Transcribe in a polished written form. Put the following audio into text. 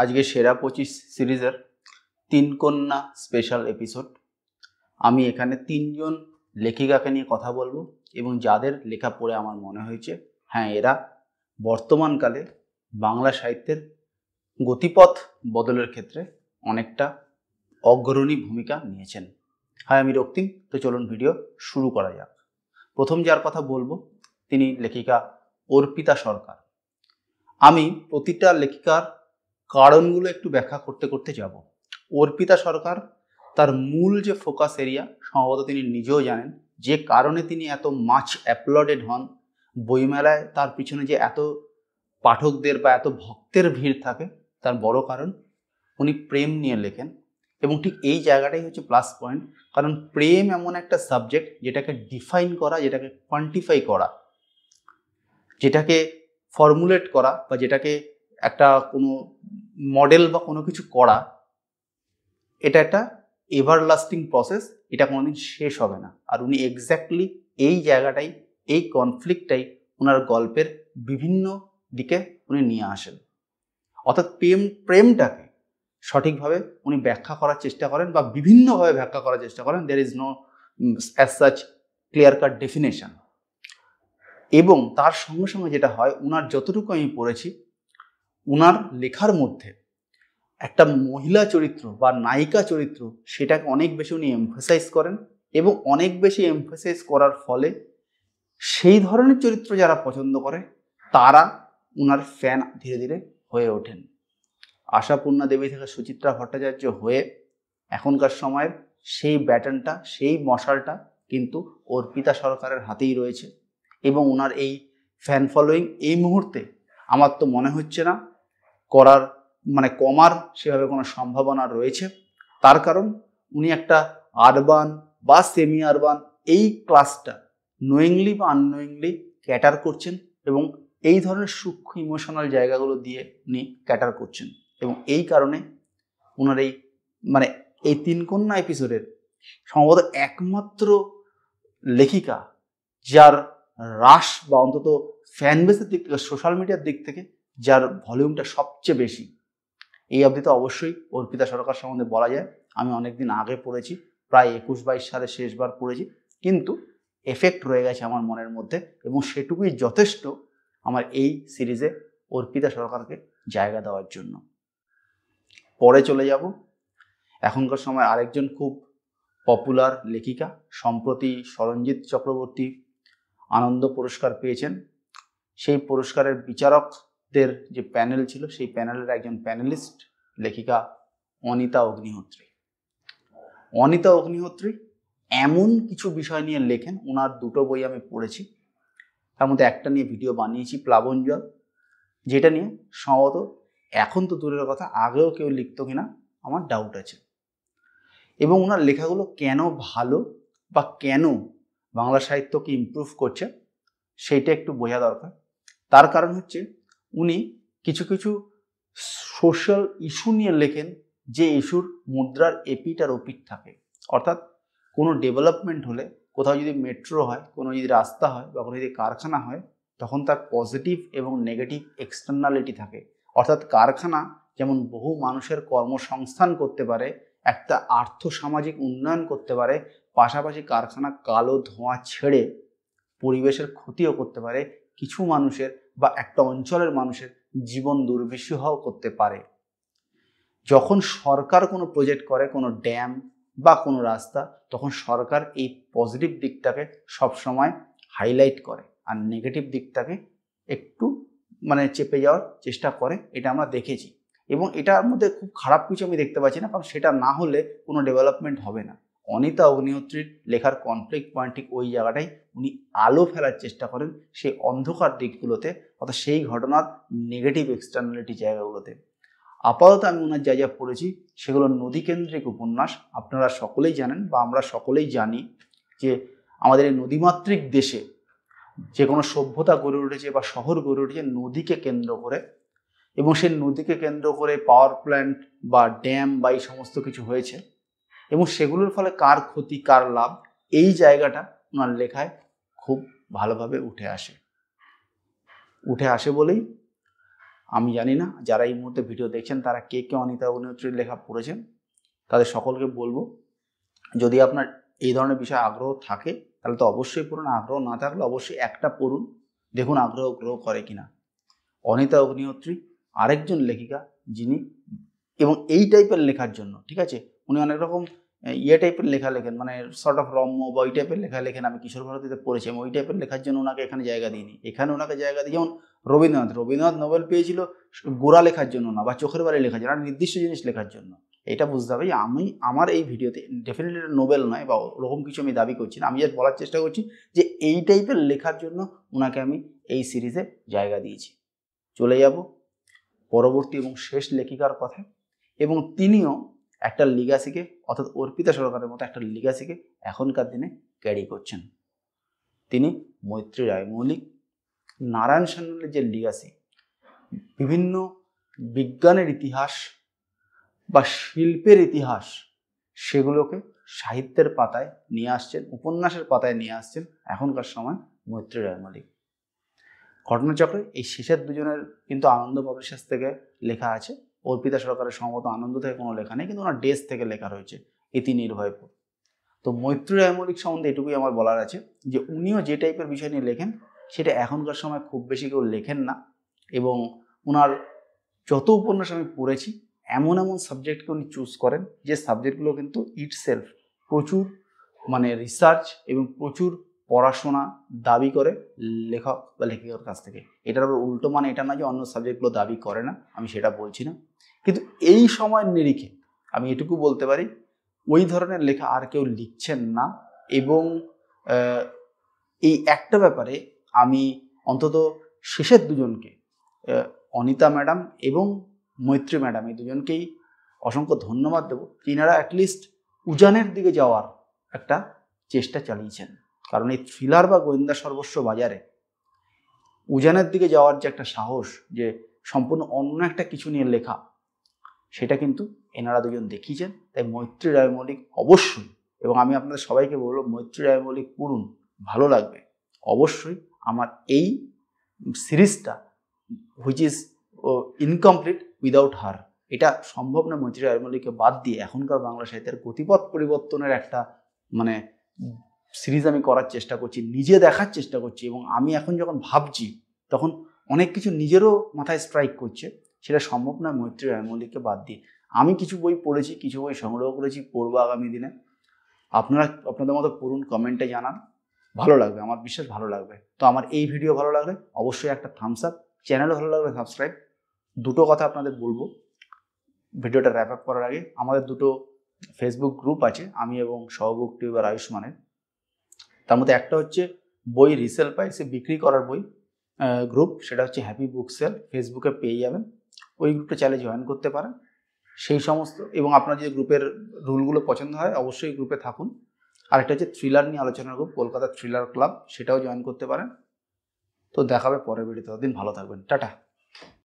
আজকে সেরা 25 সিরিজের 3 কন্যা স্পেশাল এপিসোড। আমি এখানে 3জন লেখিকাকে নিয়ে কথা বলবো এবং যাদের লেখা পড়ে আমার মনে হয়েছে হ্যাঁ এরা বর্তমানকালে বাংলা সাহিত্যের গতিপথ বদলের ক্ষেত্রে অনেকটা অগ্রণী ভূমিকা নিয়েছেন। হ্যাঁ, আমি রক্তিম। তো চলুন ভিডিও শুরু করা যাক। প্রথম যার কথা বলবো তিনি লেখিকা অর্পিতা সরকার। আমি প্রতিটা লেখিকার কারণগুলো একটু ব্যাখ্যা করতে করতে যাব। অর্পিতা সরকার তার মূল যে ফোকাস এরিয়া সম্ভবত তিনি নিজেও জানেন, যে কারণে তিনি এত মাচ অ্যাপ্লডেড হন, বইমেলায় তার পিছনে যে এত পাঠকদের বা এত ভক্তের ভিড় থাকে, তার বড় কারণ উনি প্রেম নিয়ে লেখেন। এবং ঠিক এই জায়গাটাই হচ্ছে প্লাস পয়েন্ট, কারণ প্রেম এমন একটা সাবজেক্ট যেটাকে ডিফাইন করা, যেটাকে কোয়ান্টিফাই করা, যেটাকে ফর্মুলেট করা বা যেটাকে একটা কোনো মডেল বা কোনো কিছু করা, এটা একটা এভারলাস্টিং প্রসেস, এটা কোনোদিন শেষ হবে না। আর উনি এক্স্যাক্টলি এই জায়গাটাই, এই কনফ্লিক্টটাই ওনার গল্পের বিভিন্ন দিকে উনি নিয়ে আসেন। অর্থাৎ প্রেমটাকে সঠিকভাবে উনি ব্যাখ্যা করার চেষ্টা করেন বা বিভিন্নভাবে ব্যাখ্যা করার চেষ্টা করেন। There is no as such clear cut definition. এবং তার সঙ্গে সঙ্গে যেটা হয়, উনার যতটুকু আমি পড়েছি, উনার লেখার মধ্যে একটা মহিলা চরিত্র বা নায়িকা চরিত্র, সেটাকে অনেক বেশি উনি এমফাসাইজ করেন এবং অনেক বেশি এমফাসাইজ করার ফলে সেই ধরনের চরিত্র যারা পছন্দ করে তারা উনার ফ্যান ধীরে ধীরে হয়ে ওঠেন। আশাপূর্ণা দেবী থেকে সুচিত্রা ভট্টাচার্য হয়ে এখনকার সময়ের সেই ব্যাটনটা, সেই মশালটা কিন্তু অর্পিতা সরকারের হাতেই রয়েছে। এবং ওনার এই ফ্যান ফলোয়িং এই মুহূর্তে আমার তো মনে হচ্ছে না কমার সেভাবে কোনো সম্ভাবনা রয়েছে। তার কারণ উনি একটা আরবান বা সেমি আরবান এই ক্লাসটা নোয়িংলি বা আননোয়িংলি ক্যাটার করছেন এবং এই ধরনের সূক্ষ্ম ইমোশনাল জায়গাগুলো দিয়ে উনি ক্যাটার করছেন। এবং এই কারণে ওনার এই 3 কন্যা এপিসোডের সম্ভবত একমাত্র লেখিকা যার রাশ বা অন্তত ফ্যান বেসের দিক থেকে, সোশ্যাল মিডিয়ার দিক থেকে যার ভলিউমটা সবচেয়ে বেশি, এই অবধি তো অবশ্যই অর্পিতা সরকার সম্বন্ধে বলা যায়। আমি অনেকদিন আগে পড়েছি, প্রায় 21-22 সালে শেষবার পড়েছি, কিন্তু এফেক্ট রয়ে গেছে আমার মনের মধ্যে এবং সেটুকুই যথেষ্ট আমার এই সিরিজে অর্পিতা সরকারকে জায়গা দেওয়ার জন্য। পরে চলে যাব এখনকার সময় আরেকজন খুব পপুলার লেখিকা, সম্প্রতি সরঞ্জিত চক্রবর্তী আনন্দ পুরস্কার পেয়েছেন। সেই পুরস্কারের বিচারকদের যে প্যানেল ছিল, সেই প্যানেলের একজন প্যানেলিস্ট লেখিকা অনিতা অগ্নিহোত্রী। অনিতা অগ্নিহোত্রী এমন কিছু বিষয় নিয়ে লেখেন, ওনার 2টো বই আমি পড়েছি, তার মধ্যে একটা নিয়ে ভিডিও বানিয়েছি, প্লাবন জল, যেটা নিয়ে সম্ভবত এখন তো দূরের কথা, আগেও কেউ লিখতো কিনা আমার ডাউট আছে। এবং ওনার লেখাগুলো কেন ভালো বা কেন বাংলা সাহিত্যকে ইমপ্রুভ করছে সেইটা একটু বোঝা দরকার। তার কারণ হচ্ছে উনি কিছু কিছু সোশ্যাল ইস্যু নিয়ে লেখেন, যে ইস্যুর মুদ্রার এপিট আর ওপিট থাকে। অর্থাৎ কোনো ডেভেলপমেন্ট হলে, কোথাও যদি মেট্রো হয়, কোনো যদি রাস্তা হয় বা কোনো যদি কারখানা হয়, তখন তার পজিটিভ এবং নেগেটিভ এক্সটার্নালিটি থাকে। অর্থাৎ কারখানা যেমন বহু মানুষের কর্মসংস্থান করতে পারে, একটা আর্থসামাজিক উন্নয়ন করতে পারে, পাশাপাশি কারখানা কালো ধোঁয়া ছেড়ে পরিবেশের ক্ষতিও করতে পারে, কিছু মানুষের বা একটা অঞ্চলের মানুষের জীবন দুর্বিষহ করতে পারে। যখন সরকার কোনো প্রজেক্ট করে, কোনো ড্যাম বা কোনো রাস্তা, তখন সরকার এই পজিটিভ দিকটাকে সবসময় হাইলাইট করে আর নেগেটিভ দিকটাকে একটু চেপে যাওয়ার চেষ্টা করে। এটা আমরা দেখেছি এবং এটার মধ্যে খুব খারাপ কিছু আমি দেখতে পাচ্ছি না, কারণ সেটা না হলে কোনো ডেভেলপমেন্ট হবে না। অনিতা অগ্নিহোত্রীর লেখার কনফ্লিক্ট পয়েন্ট ঠিক ওই জায়গাটাই, উনি আলো ফেলার চেষ্টা করেন সেই অন্ধকার দিকগুলোতে, অর্থাৎ সেই ঘটনার নেগেটিভ এক্সটার্নালিটি জায়গাগুলোতে। আপাতত আমি ওনার যা যা পড়েছি সেগুলো নদীকেন্দ্রিক উপন্যাস। আপনারা সকলেই জানেন বা আমরা সকলেই জানি যে আমাদের এই নদীমাতৃক দেশে যে কোনো সভ্যতা গড়ে উঠেছে বা শহর গড়ে উঠেছে নদীকে কেন্দ্র করে, এবং সেই নদীকে কেন্দ্র করে পাওয়ার প্ল্যান্ট বা ড্যাম বা এই সমস্ত কিছু হয়েছে এবং সেগুলোর ফলে কার ক্ষতি কার লাভ, এই জায়গাটা ওনার লেখায় খুব ভালোভাবে উঠে আসে বলেই আমি জানি না যারা এই মুহূর্তে ভিডিও দেখছেন তারা কে কে অনিতা অগ্নিহোত্রীর লেখা পড়েছেন। তাদের সকলকে বলবো, যদি আপনার এই ধরনের বিষয়ে আগ্রহ থাকে তাহলে তো অবশ্যই পড়ুন, আগ্রহ না থাকলে অবশ্যই একটা পড়ুন, দেখুন আগ্রহ গ্রহ করে কিনা। অনিতা অগ্নিহোত্রী আরেকজন লেখিকা যিনি, এবং এই টাইপের লেখার জন্য, ঠিক আছে, উনি অনেক রকম টাইপের লেখা লেখেন, মানে সর্ট অফ রম্য বা ওই টাইপের লেখা লেখেন। আমি কিশোর ভারতীতে পড়েছি, আমি ওই টাইপের লেখার জন্য ওনাকে এখানে জায়গা দিইনি। এখানে ওনাকে জায়গা দিই, যেমন রবীন্দ্রনাথ নোবেল পেয়েছিল গোড়া লেখার জন্য না, বা চোখের বাড়ি লেখার জন্য, নির্দিষ্ট জিনিস লেখার জন্য। এটা বুঝতে হবে। আমার এই ভিডিওতে ডেফিনেটলি নোবেল নয় বা ওরকম কিছু আমি দাবি করছি না, আমি জাস্ট বলার চেষ্টা করছি যে এই টাইপের লেখার জন্য ওনাকে আমি এই সিরিজে জায়গা দিয়েছি। চলে যাব পরবর্তী এবং শেষ লেখিকার কথা, এবং তিনিও একটা লিগাসিকে, অর্থাৎ অর্পিতা সরকারের মতো একটা লিগাসিকে এখনকার দিনে ক্যারি করছেন। তিনি মৈত্রী রায় মৌলিক। নারায়ণ সান্যালের যে লিগাসি, বিভিন্ন বিজ্ঞানের ইতিহাস বা শিল্পের ইতিহাস, সেগুলোকে সাহিত্যের পাতায় নিয়ে আসছেন, উপন্যাসের পাতায় নিয়ে আসছেন এখনকার সময় মৈত্রী রায় মৌলিক। ঘটনাচক্রে এই শেষের দুজনের কিন্তু আনন্দ পাবলিশার্স থেকে লেখা আছে। অর্পিতা সরকারের সম্ভবত আনন্দ থেকে কোনো লেখা নেই, কিন্তু ওনার ডেস থেকে লেখা রয়েছে ইতি নির্ভয়পুর। তো মৈত্রী রায় মৌলিক সম্বন্ধে এটুকুই আমার বলার আছে যে উনিও যে টাইপের বিষয় নিয়ে লেখেন সেটা এখনকার সময় খুব বেশি কেউ লেখেন না, এবং ওনার যত উপন্যাস আমি পড়েছি এমন এমন সাবজেক্টকে উনি চুজ করেন যে সাবজেক্টগুলো কিন্তু ইটসেলফ প্রচুর মানে রিসার্চ এবং প্রচুর পড়াশোনা দাবি করে লেখক বা লেখিকার কাছ থেকে। এটার আবার উল্টো মানে এটা না যে অন্য সাবজেক্টগুলো দাবি করে না, আমি সেটা বলছি না, কিন্তু এই সময়ের নিরিখে আমি এটুকু বলতে পারি ওই ধরনের লেখা আর কেউ লিখছেন না। এবং এই একটা ব্যাপারে আমি অন্তত শেষের দুজনকে, অনিতা ম্যাডাম এবং মৈত্রী ম্যাডাম, এই দুজনকেই অসংখ্য ধন্যবাদ দেবো। তিনারা অ্যাটলিস্ট উজানের দিকে যাওয়ার একটা চেষ্টা চালিয়েছেন, কারণ এই থ্রিলার বা গোয়েন্দা সর্বস্ব বাজারে উজানের দিকে যাওয়ার যে একটা সাহস, যে সম্পূর্ণ অন্য একটা কিছু নিয়ে লেখা, সেটা কিন্তু এনারা দুজন দেখিয়েছেন। তাই মৈত্রী রায় মৌলিক অবশ্যই, এবং আমি আপনাদের সবাইকে বলবো মৈত্রী রায় মৌলিক পড়ুন, ভালো লাগবে অবশ্যই। আমার এই সিরিজটা হুইচ ইজ ইনকমপ্লিট উইদাউট হার, এটা সম্ভব না মৈত্রী রায় মৌলিককে বাদ দিয়ে এখনকার বাংলা সাহিত্যের গতিপথ পরিবর্তনের একটা মানে সিরিজ আমি করার চেষ্টা করছি, নিজে দেখার চেষ্টা করছি। এবং আমি এখন যখন ভাবছি তখন অনেক কিছু নিজেরও মাথায় স্ট্রাইক করছে, সেটা সম্ভব না মৈত্রী রায় মৌলিককে বাদ দিয়ে। আমি কিছু বই পড়েছি, কিছু বই সংগ্রহ করেছি, পড়বো আগামী দিনে। আপনারা আপনাদের মতো পড়ুন, কমেন্টে জানান, ভালো লাগবে, আমার বিশ্বাস ভালো লাগবে। তো আমার এই ভিডিও ভালো লাগলে অবশ্যই একটা থামস আপ, চ্যানেল ভালো লাগলে সাবস্ক্রাইব। দুটো কথা আপনাদের বলবো ভিডিওটা র্যাপ আপ করার আগে, আমাদের দুটো ফেসবুক গ্রুপ আছে, আমি এবং সহবুক টিউবার আয়ুষ্মানের। তার মধ্যে একটা হচ্ছে বই রিসেল প্রাইসে বিক্রি করার বই গ্রুপ, সেটা হচ্ছে হ্যাপি বুক সেল, ফেসবুকে পেয়ে যাবেন। ওই গ্রুপটা চাইলে জয়েন করতে পারেন। সেই সমস্ত, এবং আপনার যদি গ্রুপের রুলগুলো পছন্দ হয় অবশ্যই গ্রুপে থাকুন। আরেকটা হচ্ছে থ্রিলার নিয়ে আলোচনার গ্রুপ, কলকাতা থ্রিলার ক্লাব, সেটাও জয়েন করতে পারেন। তো দেখাবে পরের ভিডিওতে, ততদিন ভালো থাকবেন, টাটা।